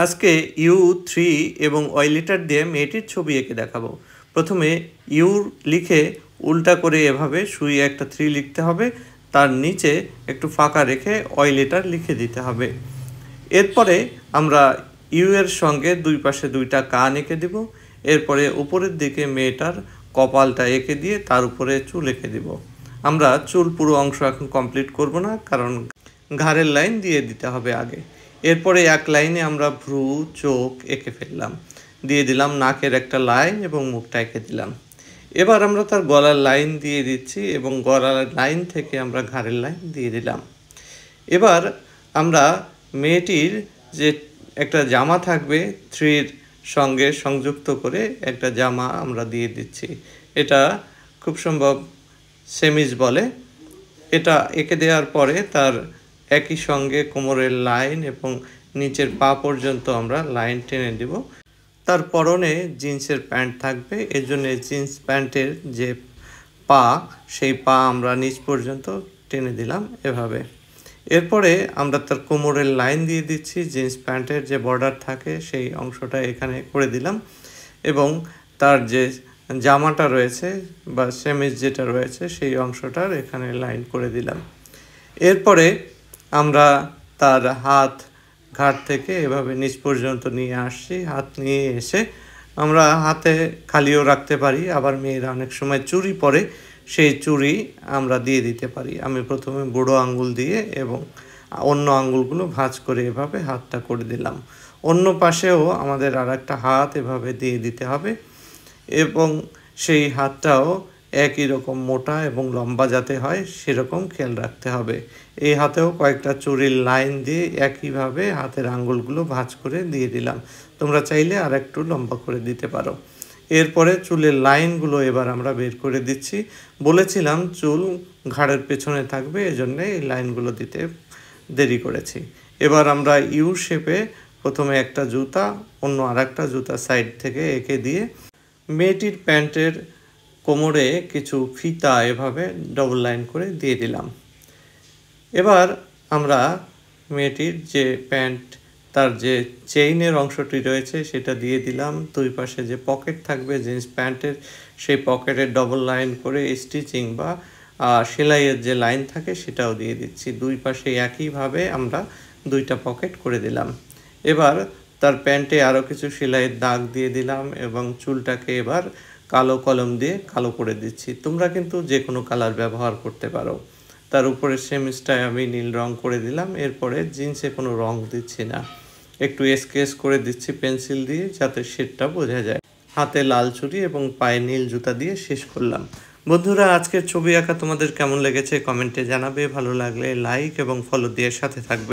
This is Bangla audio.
আজকে U3 এবং ওয়াইলেটার দিয়ে মেয়েটির ছবি এঁকে দেখাবো। প্রথমে ইউ লিখে উল্টা করে এভাবে শুয়ে একটা 3 লিখতে হবে, তার নিচে একটু ফাঁকা রেখে ওয়াইলেটার লিখে দিতে হবে। এরপরে আমরা ইউ এর সঙ্গে দুই পাশে দুইটা কান এঁকে দেব। এরপরে উপরের দিকে মেয়েটার কপালটা এঁকে দিয়ে তার উপরে চুল এঁকে দেব। আমরা চুল পুরো অংশ এখন কমপ্লিট করব না, কারণ ঘাড়ের লাইন দিয়ে দিতে হবে আগে। এরপরে এক লাইনে আমরা ভ্রু, চোখ এঁকে ফেললাম, দিয়ে দিলাম নাকের একটা লাইন এবং মুখটা এঁকে দিলাম। এবার আমরা তার গলার লাইন দিয়ে দিচ্ছি এবং গলার লাইন থেকে আমরা ঘাড়ের লাইন দিয়ে দিলাম। এবার আমরা মেয়েটির যে একটা জামা থাকবে 3 সঙ্গে সংযুক্ত করে একটা জামা আমরা দিয়ে দিচ্ছি। এটা খুব সম্ভব সেমিজ বলে। এটা এঁকে দেওয়ার পরে তার একই সঙ্গে কোমরের লাইন এবং নিচের পা পর্যন্ত আমরা লাইন টেনে দেব। তার পরনে জিন্সের প্যান্ট থাকবে, এর জন্য জিন্স প্যান্টের যে পা, সেই পা আমরা নিচ পর্যন্ত টেনে দিলাম এভাবে। এরপরে আমরা তার কোমরের লাইন দিয়ে দিচ্ছি, জিন্স প্যান্টের যে বর্ডার থাকে সেই অংশটা এখানে করে দিলাম এবং তার যে জামাটা রয়েছে বা সেমিজ যেটা রয়েছে সেই অংশটার এখানে লাইন করে দিলাম। এরপরে আমরা তার হাত ঘাট থেকে এভাবে নিচ পর্যন্ত নিয়ে আসছি। হাত নিয়ে এসে আমরা হাতে খালিও রাখতে পারি, আবার মেয়েরা অনেক সময় চুড়ি পরে, সেই চুড়ি আমরা দিয়ে দিতে পারি। আমি প্রথমে বুড়ো আঙ্গুল দিয়ে এবং অন্য আঙ্গুলগুলো ভাঁজ করে এভাবে হাতটা করে দিলাম। অন্য পাশেও আমাদের আর একটা হাত এভাবে দিয়ে দিতে হবে এবং সেই হাতটাও একই রকম মোটা এবং লম্বা যাতে হয় সেরকম খেয়াল রাখতে হবে। এই হাতেও কয়েকটা চুড়ির লাইন দিয়ে একইভাবে হাতের আঙ্গুলগুলো ভাঁজ করে দিয়ে দিলাম। তোমরা চাইলে আর একটু লম্বা করে দিতে পারো। এরপরে চুলের লাইনগুলো এবার আমরা বের করে দিচ্ছি। বলেছিলাম চুল ঘাড়ের পেছনে থাকবে, এজন্য এই লাইনগুলো দিতে দেরি করেছি। এবার আমরা ইউ শেপে প্রথমে একটা জুতা, অন্য আর একটা জুতা সাইড থেকে এঁকে দিয়ে মেয়েটির প্যান্টের কোমরে কিছু ফিতা এভাবে ডবল লাইন করে দিয়ে দিলাম। এবার আমরা মেয়েটির যে প্যান্ট, তার যে চেইনের অংশটি রয়েছে সেটা দিয়ে দিলাম। দুই পাশে যে পকেট থাকবে জিন্স প্যান্টের, সেই পকেটের ডবল লাইন করে স্টিচিং বা সেলাইয়ের যে লাইন থাকে সেটাও দিয়ে দিচ্ছি। দুই পাশে একইভাবে আমরা দুইটা পকেট করে দিলাম। এবার তার প্যান্টে আরও কিছু সেলাইয়ের দাগ দিয়ে দিলাম এবং চুলটাকে এবার কালো কলম দিয়ে কালো করে দিচ্ছি। তোমরা কিন্তু যে কোনো কালার ব্যবহার করতে পারো। তার উপরে সেমিজটায় আমি নীল রং করে দিলাম। এরপরে জিন্সে কোনো রং দিচ্ছি না, একটু স্কেচ করে দিচ্ছি পেন্সিল দিয়ে যাতে শেডটা বোঝা যায়। হাতে লাল চুড়ি এবং পায়ে নীল জুতা দিয়ে শেষ করলাম। বন্ধুরা, আজকের ছবি আঁকা তোমাদের কেমন লেগেছে কমেন্টে জানাবে। ভালো লাগলে লাইক এবং ফলো দিয়ে সাথে থাকবে।